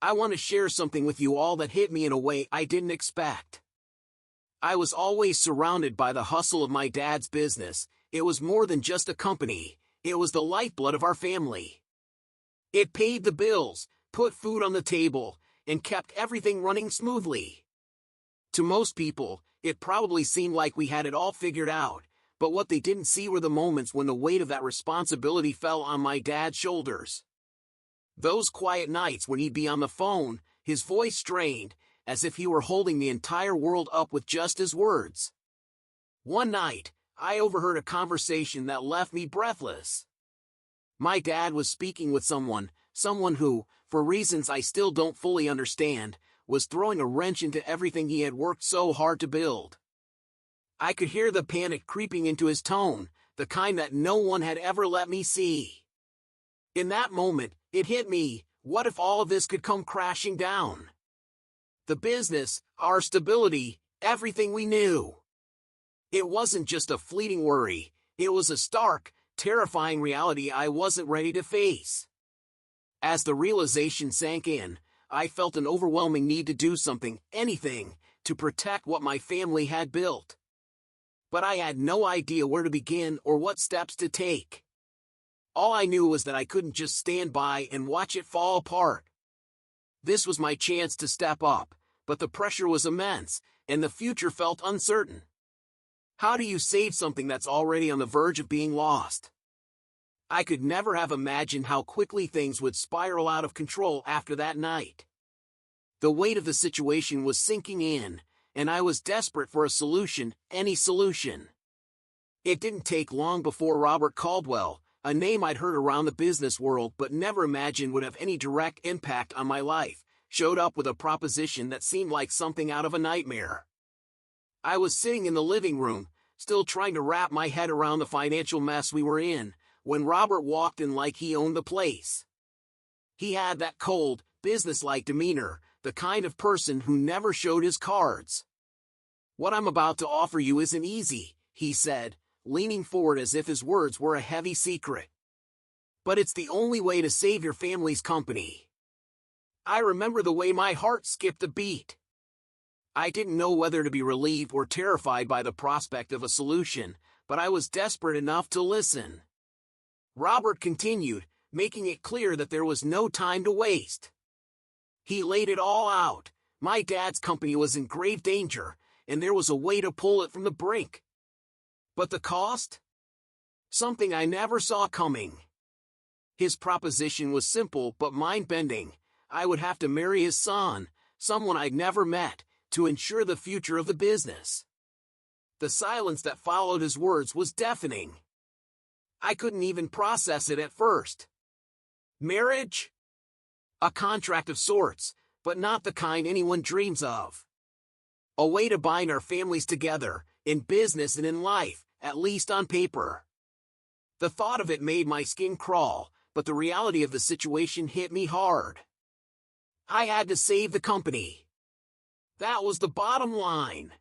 I want to share something with you all that hit me in a way I didn't expect. I was always surrounded by the hustle of my dad's business. It was more than just a company, it was the lifeblood of our family. It paid the bills, put food on the table, and kept everything running smoothly. To most people, it probably seemed like we had it all figured out, but what they didn't see were the moments when the weight of that responsibility fell on my dad's shoulders. Those quiet nights when he'd be on the phone, his voice strained, as if he were holding the entire world up with just his words. One night, I overheard a conversation that left me breathless. My dad was speaking with someone who, for reasons I still don't fully understand, was throwing a wrench into everything he had worked so hard to build. I could hear the panic creeping into his tone, the kind that no one had ever let me see. In that moment, it hit me, what if all of this could come crashing down? The business, our stability, everything we knew. It wasn't just a fleeting worry, it was a stark, terrifying reality I wasn't ready to face. As the realization sank in, I felt an overwhelming need to do something, anything, to protect what my family had built. But I had no idea where to begin or what steps to take. All I knew was that I couldn't just stand by and watch it fall apart. This was my chance to step up, but the pressure was immense, and the future felt uncertain. How do you save something that's already on the verge of being lost? I could never have imagined how quickly things would spiral out of control after that night. The weight of the situation was sinking in, and I was desperate for a solution, any solution. It didn't take long before Robert Caldwell, a name I'd heard around the business world but never imagined would have any direct impact on my life, showed up with a proposition that seemed like something out of a nightmare. I was sitting in the living room, still trying to wrap my head around the financial mess we were in, when Robert walked in like he owned the place. He had that cold, businesslike demeanor, the kind of person who never showed his cards. "What I'm about to offer you isn't easy," he said, leaning forward as if his words were a heavy secret. "But it's the only way to save your family's company." I remember the way my heart skipped a beat. I didn't know whether to be relieved or terrified by the prospect of a solution, but I was desperate enough to listen. Robert continued, making it clear that there was no time to waste. He laid it all out. My dad's company was in grave danger, and there was a way to pull it from the brink. But the cost? Something I never saw coming. His proposition was simple but mind-bending. I would have to marry his son, someone I'd never met, to ensure the future of the business. The silence that followed his words was deafening. I couldn't even process it at first. Marriage? A contract of sorts, but not the kind anyone dreams of. A way to bind our families together, in business and in life, at least on paper. The thought of it made my skin crawl, but the reality of the situation hit me hard. I had to save the company. That was the bottom line.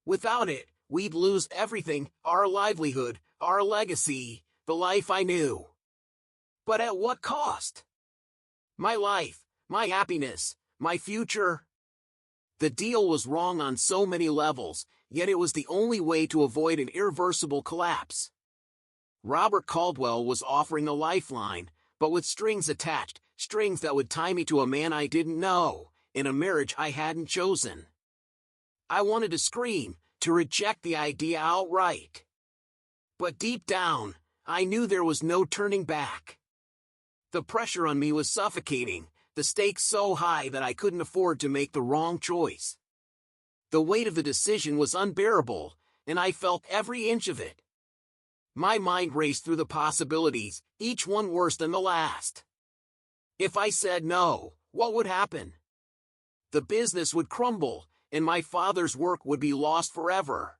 Without it, we'd lose everything, our livelihood, our legacy, the life I knew. But at what cost? My life, my happiness, my future. The deal was wrong on so many levels, yet it was the only way to avoid an irreversible collapse. Robert Caldwell was offering a lifeline, but with strings attached, strings that would tie me to a man I didn't know, in a marriage I hadn't chosen. I wanted to scream, to reject the idea outright. But deep down, I knew there was no turning back. The pressure on me was suffocating, the stakes so high that I couldn't afford to make the wrong choice. The weight of the decision was unbearable, and I felt every inch of it. My mind raced through the possibilities, each one worse than the last. If I said no, what would happen? The business would crumble, and my father's work would be lost forever.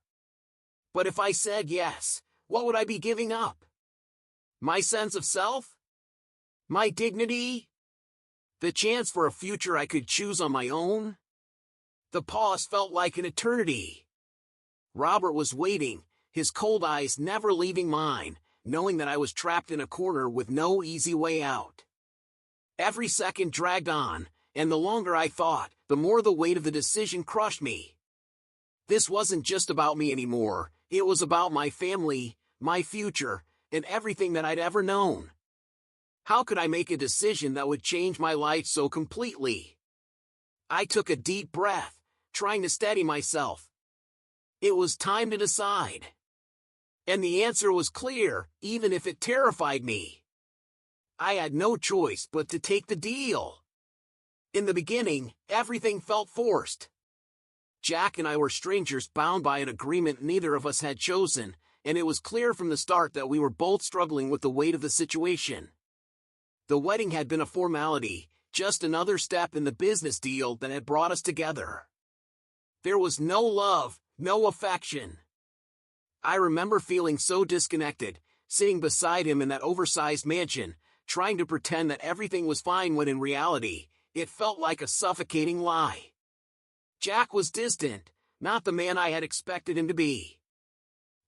But if I said yes, what would I be giving up? My sense of self? My dignity? The chance for a future I could choose on my own? The pause felt like an eternity. Robert was waiting, his cold eyes never leaving mine, knowing that I was trapped in a corner with no easy way out. Every second dragged on, and the longer I thought, the more the weight of the decision crushed me. This wasn't just about me anymore, it was about my family, my future, and everything that I'd ever known. How could I make a decision that would change my life so completely? I took a deep breath, trying to steady myself. It was time to decide. And the answer was clear, even if it terrified me. I had no choice but to take the deal. In the beginning, everything felt forced. Jack and I were strangers bound by an agreement neither of us had chosen, and it was clear from the start that we were both struggling with the weight of the situation. The wedding had been a formality, just another step in the business deal that had brought us together. There was no love, no affection. I remember feeling so disconnected, sitting beside him in that oversized mansion, trying to pretend that everything was fine when in reality, it felt like a suffocating lie. Jack was distant, not the man I had expected him to be.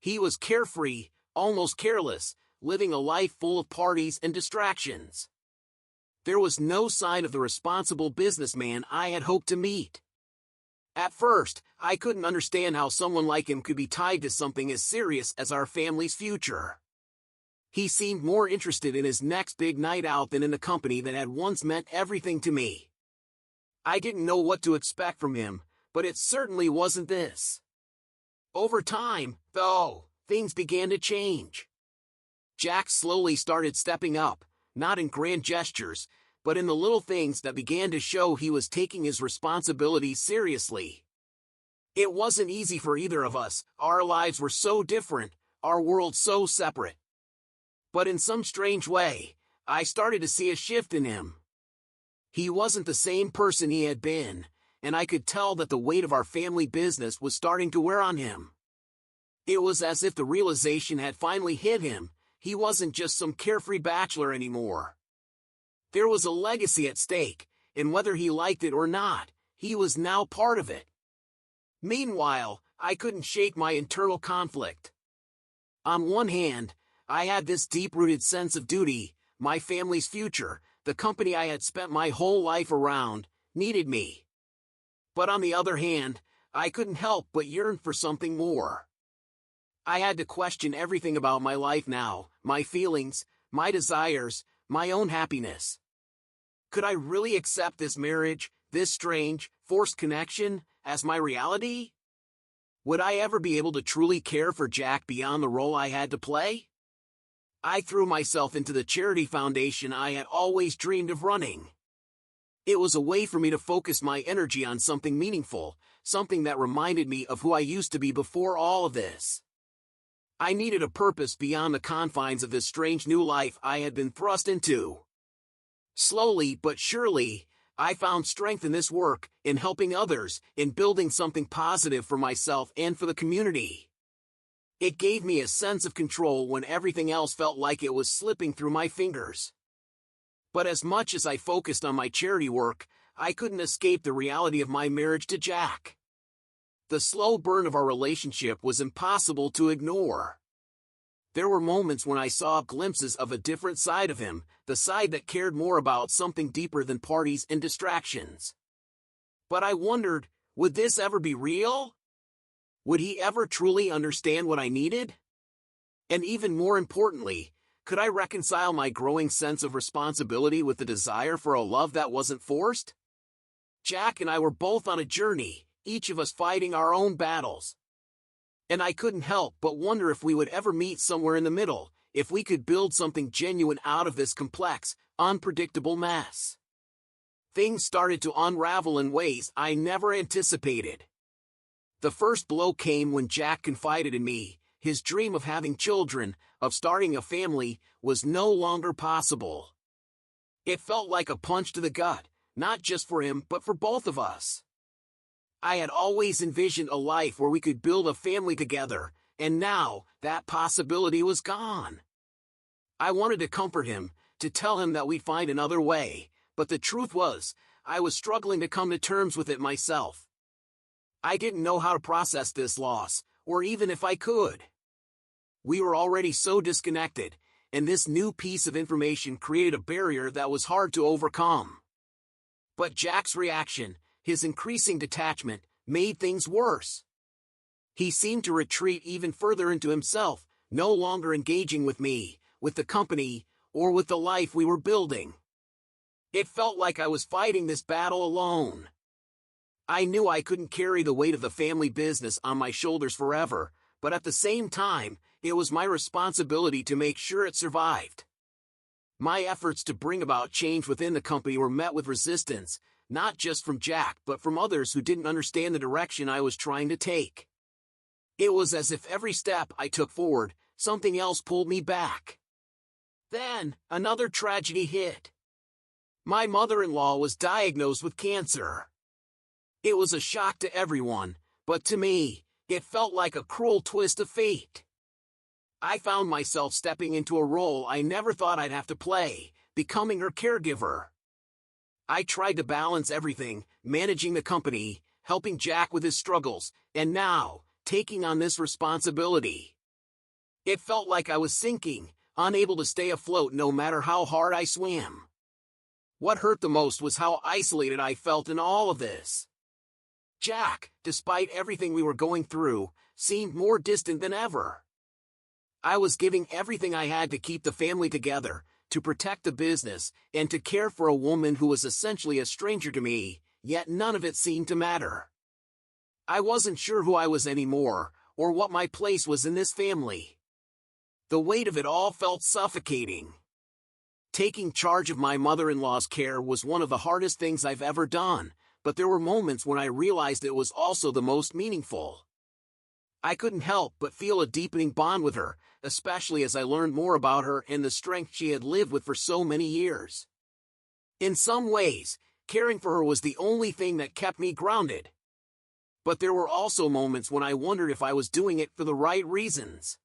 He was carefree, almost careless, living a life full of parties and distractions. There was no sign of the responsible businessman I had hoped to meet. At first, I couldn't understand how someone like him could be tied to something as serious as our family's future. He seemed more interested in his next big night out than in the company that had once meant everything to me. I didn't know what to expect from him, but it certainly wasn't this. Over time, though, things began to change. Jack slowly started stepping up, not in grand gestures, but in the little things that began to show he was taking his responsibilities seriously. It wasn't easy for either of us, our lives were so different, our worlds so separate. But in some strange way, I started to see a shift in him. He wasn't the same person he had been, and I could tell that the weight of our family business was starting to wear on him. It was as if the realization had finally hit him, he wasn't just some carefree bachelor anymore. There was a legacy at stake, and whether he liked it or not, he was now part of it. Meanwhile, I couldn't shake my internal conflict. On one hand, I had this deep-rooted sense of duty, my family's future, the company I had spent my whole life around, needed me. But on the other hand, I couldn't help but yearn for something more. I had to question everything about my life now, my feelings, my desires, my own happiness. Could I really accept this marriage, this strange, forced connection, as my reality? Would I ever be able to truly care for Jack beyond the role I had to play? I threw myself into the charity foundation I had always dreamed of running. It was a way for me to focus my energy on something meaningful, something that reminded me of who I used to be before all of this. I needed a purpose beyond the confines of this strange new life I had been thrust into. Slowly but surely, I found strength in this work, in helping others, in building something positive for myself and for the community. It gave me a sense of control when everything else felt like it was slipping through my fingers. But as much as I focused on my charity work, I couldn't escape the reality of my marriage to Jack. The slow burn of our relationship was impossible to ignore. There were moments when I saw glimpses of a different side of him, the side that cared more about something deeper than parties and distractions. But I wondered, would this ever be real? Would he ever truly understand what I needed? And even more importantly, could I reconcile my growing sense of responsibility with the desire for a love that wasn't forced? Jack and I were both on a journey, each of us fighting our own battles. And I couldn't help but wonder if we would ever meet somewhere in the middle, if we could build something genuine out of this complex, unpredictable mess. Things started to unravel in ways I never anticipated. The first blow came when Jack confided in me. His dream of having children, of starting a family, was no longer possible. It felt like a punch to the gut, not just for him but for both of us. I had always envisioned a life where we could build a family together, and now, that possibility was gone. I wanted to comfort him, to tell him that we'd find another way, but the truth was, I was struggling to come to terms with it myself. I didn't know how to process this loss, or even if I could. We were already so disconnected, and this new piece of information created a barrier that was hard to overcome. But Jack's reaction, his increasing detachment, made things worse. He seemed to retreat even further into himself, no longer engaging with me, with the company, or with the life we were building. It felt like I was fighting this battle alone. I knew I couldn't carry the weight of the family business on my shoulders forever, but at the same time, it was my responsibility to make sure it survived. My efforts to bring about change within the company were met with resistance, not just from Jack but from others who didn't understand the direction I was trying to take. It was as if every step I took forward, something else pulled me back. Then, another tragedy hit. My mother-in-law was diagnosed with cancer. It was a shock to everyone, but to me, it felt like a cruel twist of fate. I found myself stepping into a role I never thought I'd have to play, becoming her caregiver. I tried to balance everything, managing the company, helping Jack with his struggles, and now, taking on this responsibility. It felt like I was sinking, unable to stay afloat no matter how hard I swam. What hurt the most was how isolated I felt in all of this. Jack, despite everything we were going through, seemed more distant than ever. I was giving everything I had to keep the family together, to protect the business, and to care for a woman who was essentially a stranger to me, yet none of it seemed to matter. I wasn't sure who I was anymore, or what my place was in this family. The weight of it all felt suffocating. Taking charge of my mother-in-law's care was one of the hardest things I've ever done, but there were moments when I realized it was also the most meaningful. I couldn't help but feel a deepening bond with her, especially as I learned more about her and the strength she had lived with for so many years. In some ways, caring for her was the only thing that kept me grounded. But there were also moments when I wondered if I was doing it for the right reasons.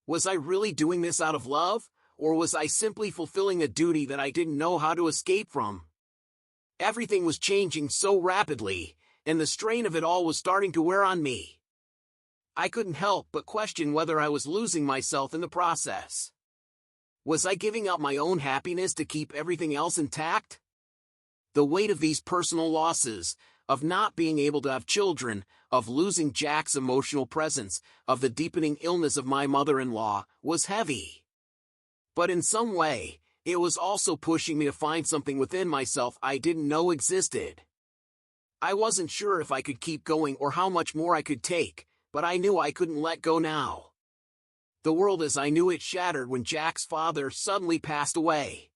Was I really doing this out of love, or was I simply fulfilling a duty that I didn't know how to escape from? Everything was changing so rapidly, and the strain of it all was starting to wear on me. I couldn't help but question whether I was losing myself in the process. Was I giving up my own happiness to keep everything else intact? The weight of these personal losses, of not being able to have children, of losing Jack's emotional presence, of the deepening illness of my mother-in-law, was heavy. But in some way, it was also pushing me to find something within myself I didn't know existed. I wasn't sure if I could keep going or how much more I could take, but I knew I couldn't let go now. The world as I knew it shattered when Jack's father suddenly passed away.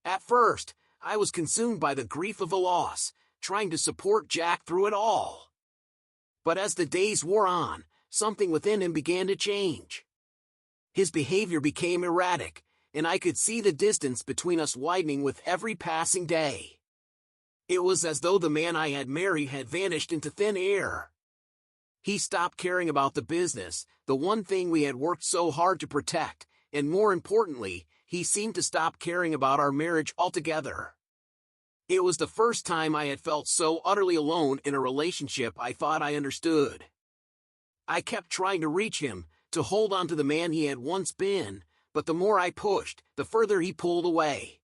At first, I was consumed by the grief of the loss, trying to support Jack through it all. But as the days wore on, something within him began to change. His behavior became erratic, and I could see the distance between us widening with every passing day. It was as though the man I had married had vanished into thin air. He stopped caring about the business, the one thing we had worked so hard to protect, and more importantly, he seemed to stop caring about our marriage altogether. It was the first time I had felt so utterly alone in a relationship I thought I understood. I kept trying to reach him, to hold on to the man he had once been, but the more I pushed, the further he pulled away.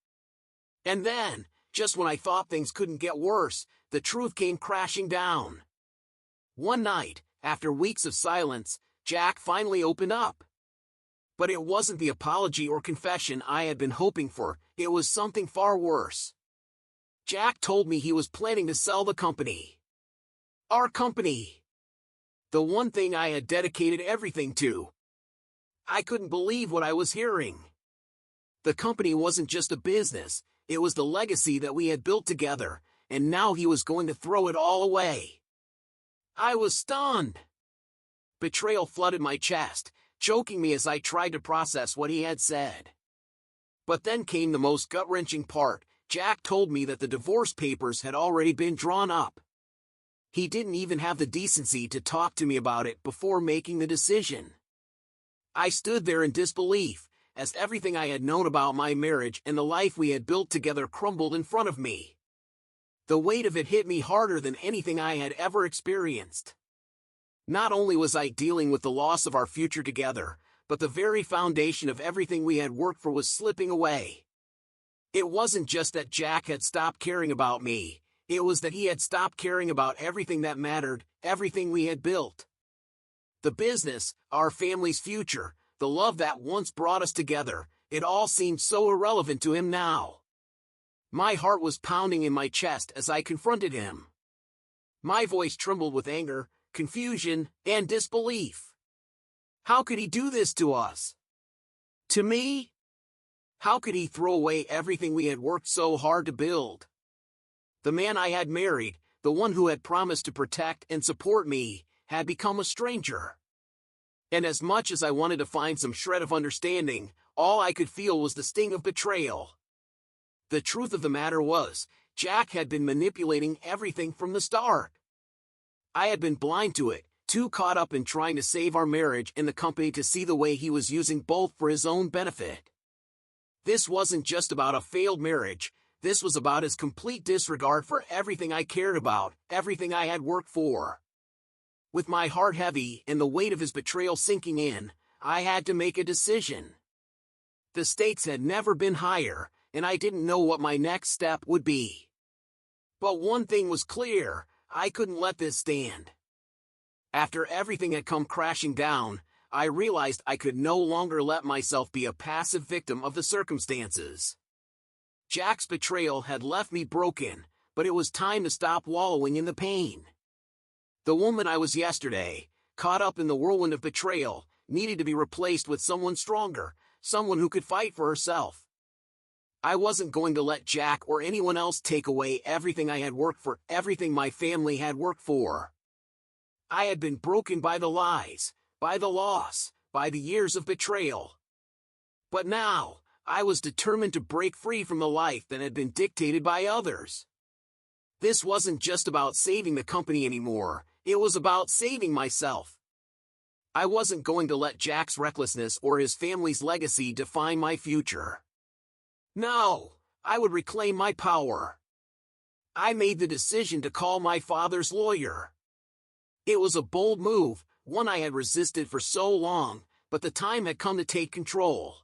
And then, just when I thought things couldn't get worse, the truth came crashing down. One night, after weeks of silence, Jack finally opened up. But it wasn't the apology or confession I had been hoping for, it was something far worse. Jack told me he was planning to sell the company. Our company. The one thing I had dedicated everything to. I couldn't believe what I was hearing. The company wasn't just a business, it was the legacy that we had built together, and now he was going to throw it all away. I was stunned. Betrayal flooded my chest, choking me as I tried to process what he had said. But then came the most gut-wrenching part. Jack told me that the divorce papers had already been drawn up. He didn't even have the decency to talk to me about it before making the decision. I stood there in disbelief, as everything I had known about my marriage and the life we had built together crumbled in front of me. The weight of it hit me harder than anything I had ever experienced. Not only was I dealing with the loss of our future together, but the very foundation of everything we had worked for was slipping away. It wasn't just that Jack had stopped caring about me. It was that he had stopped caring about everything that mattered, everything we had built. The business, our family's future, the love that once brought us together, it all seemed so irrelevant to him now. My heart was pounding in my chest as I confronted him. My voice trembled with anger, confusion, and disbelief. How could he do this to us? To me? How could he throw away everything we had worked so hard to build? The man I had married, the one who had promised to protect and support me, had become a stranger. And as much as I wanted to find some shred of understanding, all I could feel was the sting of betrayal. The truth of the matter was, Jack had been manipulating everything from the start. I had been blind to it, too caught up in trying to save our marriage and the company to see the way he was using both for his own benefit. This wasn't just about a failed marriage, this was about his complete disregard for everything I cared about, everything I had worked for. With my heart heavy and the weight of his betrayal sinking in, I had to make a decision. The stakes had never been higher, and I didn't know what my next step would be. But one thing was clear, I couldn't let this stand. After everything had come crashing down, I realized I could no longer let myself be a passive victim of the circumstances. Jack's betrayal had left me broken, but it was time to stop wallowing in the pain. The woman I was yesterday, caught up in the whirlwind of betrayal, needed to be replaced with someone stronger, someone who could fight for herself. I wasn't going to let Jack or anyone else take away everything I had worked for, everything my family had worked for. I had been broken by the lies, by the loss, by the years of betrayal. But now, I was determined to break free from the life that had been dictated by others. This wasn't just about saving the company anymore, it was about saving myself. I wasn't going to let Jack's recklessness or his family's legacy define my future. No, I would reclaim my power. I made the decision to call my father's lawyer. It was a bold move, one I had resisted for so long, but the time had come to take control.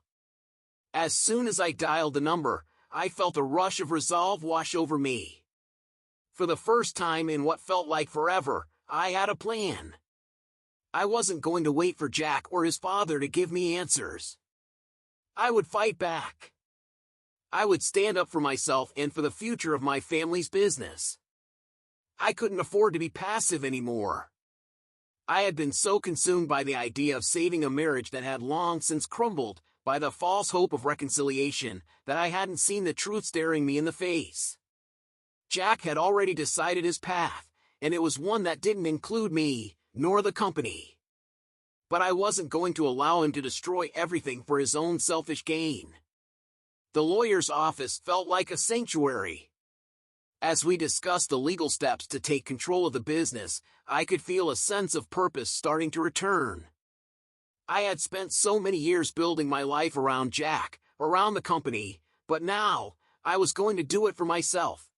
As soon as I dialed the number, I felt a rush of resolve wash over me. For the first time in what felt like forever, I had a plan. I wasn't going to wait for Jack or his father to give me answers. I would fight back. I would stand up for myself and for the future of my family's business. I couldn't afford to be passive anymore. I had been so consumed by the idea of saving a marriage that had long since crumbled, by the false hope of reconciliation, that I hadn't seen the truth staring me in the face. Jack had already decided his path, and it was one that didn't include me, nor the company. But I wasn't going to allow him to destroy everything for his own selfish gain. The lawyer's office felt like a sanctuary. As we discussed the legal steps to take control of the business, I could feel a sense of purpose starting to return. I had spent so many years building my life around Jack, around the company, but now, I was going to do it for myself.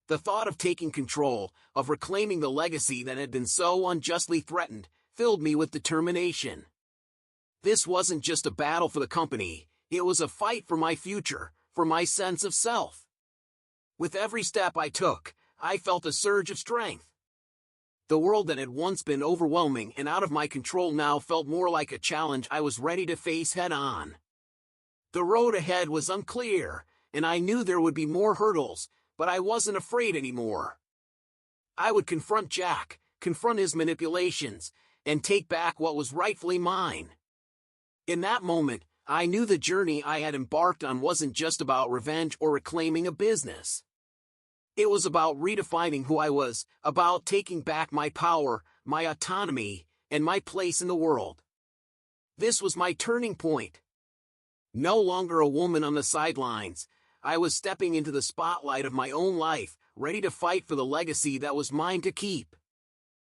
The thought of taking control, of reclaiming the legacy that had been so unjustly threatened, filled me with determination. This wasn't just a battle for the company, it was a fight for my future, for my sense of self. With every step I took, I felt a surge of strength. The world that had once been overwhelming and out of my control now felt more like a challenge I was ready to face head-on. The road ahead was unclear, and I knew there would be more hurdles, but I wasn't afraid anymore. I would confront Jack, confront his manipulations, and take back what was rightfully mine. In that moment, I knew the journey I had embarked on wasn't just about revenge or reclaiming a business. It was about redefining who I was, about taking back my power, my autonomy, and my place in the world. This was my turning point. No longer a woman on the sidelines, I was stepping into the spotlight of my own life, ready to fight for the legacy that was mine to keep.